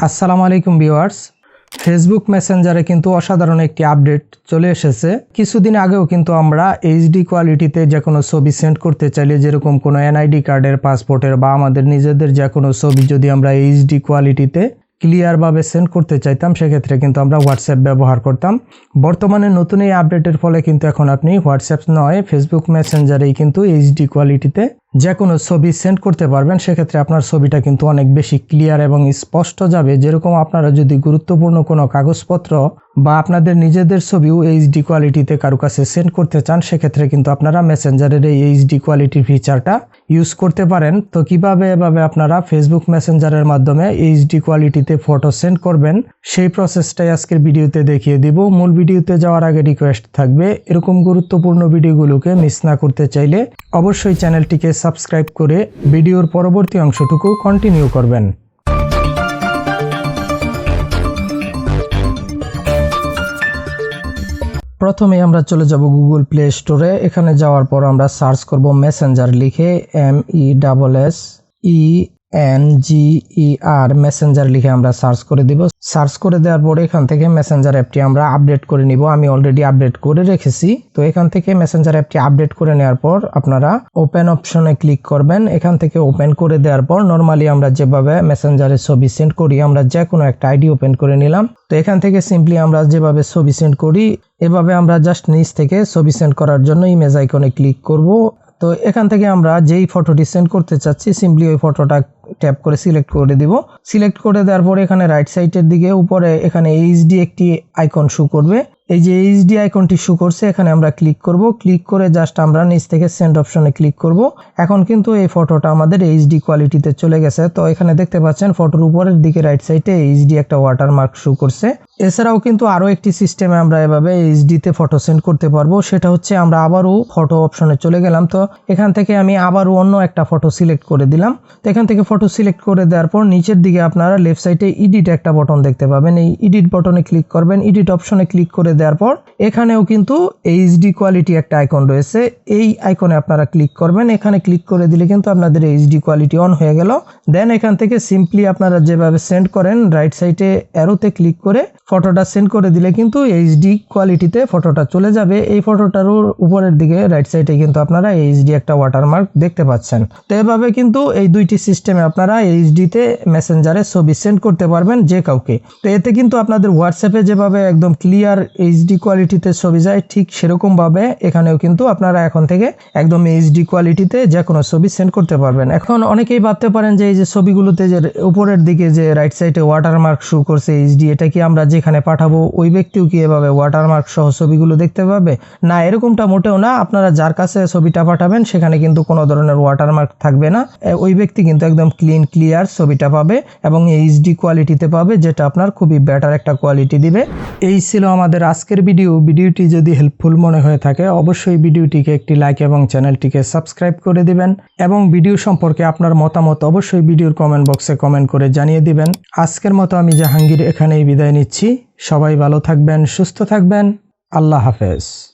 আসসালামু আলাইকুম viewers. Facebook মেসেঞ্জারে কিন্তু অসাধারণ একটি আপডেট চলে এসেছে। কিছুদিন আগেও কিন্তু আমরা এইচডি কোয়ালিটিতে যে কোনো ছবি সেন্ড করতে চাইলে, যেরকম কোনো এনআইডি কার্ডের, পাসপোর্টের বা আমাদের নিজেদের যে কোনো ছবি যদি আমরা এইচডি কোয়ালিটিতে ক্লিয়ারভাবে সেন্ড করতে চাইতাম, সেক্ষেত্রে কিন্তু আমরা হোয়াটসঅ্যাপ ব্যবহার করতাম। বর্তমানে নতুন এই আপডেটের ফলে কিন্তু এখন আপনি হোয়াটসঅ্যাপ নয়, ফেসবুক মেসেঞ্জারেই কিন্তু এইচডি কোয়ালিটিতে যে কোনো ছবি সেন্ড করতে পারবেন। সেক্ষেত্রে আপনার ছবিটা কিন্তু অনেক বেশি ক্লিয়ার এবং স্পষ্ট যাবে। যেরকম আপনারা যদি গুরুত্বপূর্ণ কোনো কাগজপত্র বা আপনাদের নিজেদের ছবিও এইচডি কোয়ালিটিতে কারো কাছে সেন্ড করতে চান, সেক্ষেত্রে কিন্তু আপনারা মেসেঞ্জারের এই এইচডি কোয়ালিটির ফিচারটা ইউজ করতে পারেন। তো কিভাবে এভাবে আপনারা ফেসবুক মেসেঞ্জারের মাধ্যমে এইচডি কোয়ালিটিতে ফটো সেন্ড করবেন, সেই প্রসেসটাই আজকের ভিডিওতে দেখিয়ে দিব। মূল ভিডিওতে যাওয়ার আগে রিকোয়েস্ট থাকবে, এরকম গুরুত্বপূর্ণ ভিডিওগুলোকে মিস না করতে চাইলে অবশ্যই চ্যানেলটিকে সাবস্ক্রাইব করে ভিডিওর পরবর্তী অংশটুকু কন্টিনিউ করবেন। প্রথমে আমরা চলে যাব গুগল প্লে স্টোরে। এখানে যাওয়ার পর আমরা সার্চ করব মেসেঞ্জার লিখে, MESSENGER মেসেঞ্জার লিখে আমরা সার্চ করে দিব। সার্চ করে দেওয়ার পরে এখান থেকে মেসেঞ্জার অ্যাপটি আমরা আপডেট করে নিব। আমি অলরেডি আপডেট করে রেখেছি। তো এখান থেকে মেসেঞ্জার অ্যাপটি আপডেট করে নেওয়ার পর আপনারা ওপেন অপশনে ক্লিক করবেন। এখান থেকে ওপেন করে দেওয়ার পর নর্মালি আমরা যেভাবে মেসেঞ্জারে ছবি সেন্ড করি, আমরা যে কোনো একটা আইডি ওপেন করে নিলাম। তো এখান থেকে সিম্পলি আমরা যেভাবে ছবি সেন্ড করি, এভাবে আমরা জাস্ট নিচ থেকে ছবি সেন্ড করার জন্য ইমেজ আইকনে ক্লিক করব। তো এখান থেকে আমরা যেই ফটোটি সেন্ড করতে চাচ্ছি, সিম্পলি ওই ফটোটা ট্যাপ করে সিলেক্ট করে দিব। সিলেক্ট করে দেওয়ার পরে এখানে রাইট সাইডের দিকে উপরে এখানে এইচডি একটি আইকন শো করবে। এই যে এইচডি আইকনটি শো করছে, এখানে আমরা ক্লিক করব। ক্লিক করে জাস্ট আমরা নিচ থেকে সেন্ড অপশনে ক্লিক করব। এখন কিন্তু এই ফটোটা আমাদের এইচডি কোয়ালিটিতে চলে গেছে। তো এখানে দেখতে পাচ্ছেন ফটোর উপরের দিকে রাইট সাইডে এইচডি একটা ওয়াটারমার্ক শো করছে। এছাড়াও কিন্তু আরো একটি সিস্টেমে আমরা এভাবে এইচডিতে ফটো সেন্ড করতে পারবো। সেটা হচ্ছে আমরা আবারও ফটো অপশনে চলে গেলাম। তো এখান থেকে আমি আবারও অন্য একটা ফটো সিলেক্ট করে দিলাম। তো এখান থেকে ফটো সিলেক্ট করে দেওয়ার পর নিচের দিকে আপনারা লেফট সাইডে এডিট একটা বাটন দেখতে পাবেন। এই এডিট বাটনে ক্লিক করবেন। এডিট অপশনে ক্লিক করে দেওয়ার পর এখানেও কিন্তু এইচডি কোয়ালিটি একটা আইকন রয়েছে। এই আইকনে আপনারা ক্লিক করবেন। এখানে ক্লিক করে দিলে কিন্তু আপনাদের এইচডি কোয়ালিটি অন হয়ে গেল। দেন এখান থেকে সিম্পলি আপনারা যেভাবে সেন্ড করেন, রাইট সাইডে অ্যারোতে ক্লিক করে ফটোটা সেন্ড করে দিলে কিন্তু এইচডি কোয়ালিটিতে ফটোটা চলে যাবে। এই ফটোটার উপরের দিকে রাইট সাইডে কিন্তু আপনারা এইচডি একটা ওয়াটারমার্ক দেখতে পাচ্ছেন। তো এভাবে কিন্তু এই দুইটি সিস্টেমে আপনারা এইচডিতে মেসেঞ্জারে ছবি সেন্ড করতে পারবেন যে কাউকে। তো এতে কিন্তু আপনাদের হোয়াটসঅ্যাপে যেভাবে একদম ক্লিয়ার এইচডি কোয়ালিটিতে ছবি যায়, ঠিক সেরকম ভাবে এখানেও কিন্তু আপনারা এখন থেকে একদম এইচডি কোয়ালিটিতে যে কোনো ছবি সেন্ড করতে পারবেন। এখন অনেকেই ভাবতে পারেন যে এই যে ছবিগুলোতে যে উপরের দিকে যে রাইট সাইডে ওয়াটারমার্ক শো করছে এইচডি, এটা কি আমরা যেখানে পাঠাবো ওই ব্যক্তিও কি এভাবে ওয়াটারমার্ক সহ ছবিগুলো দেখতে পাবে? না, এরকমটা মোটেও না। আপনারা যার কাছে ছবিটা পাঠাবেন সেখানে কিন্তু কোনো ধরনের ওয়াটারমার্ক থাকবে না। ওই ব্যক্তি কিন্তু একদম ক্লিয়ার ছবিটা পাবে এবং এইচডি কোয়ালিটিতে পাবে, যেটা আপনার খুবই বেটার একটা কোয়ালিটি দিবে। এই ছিল আমাদের আজকের ভিডিওটি যদি হেল্পফুল মনে হয়ে থাকে, অবশ্যই ভিডিওটিকে একটি লাইক এবং চ্যানেলটিকে সাবস্ক্রাইব করে দিবেন এবং ভিডিও সম্পর্কে আপনার মতামত অবশ্যই ভিডিওর কমেন্ট বক্সে কমেন্ট করে জানিয়ে দিবেন। আজকের মতো আমি জাহাঙ্গীর এখানেই বিদায় নিচ্ছি। সবাই ভালো থাকবেন, সুস্থ থাকবেন। আল্লাহ হাফেজ।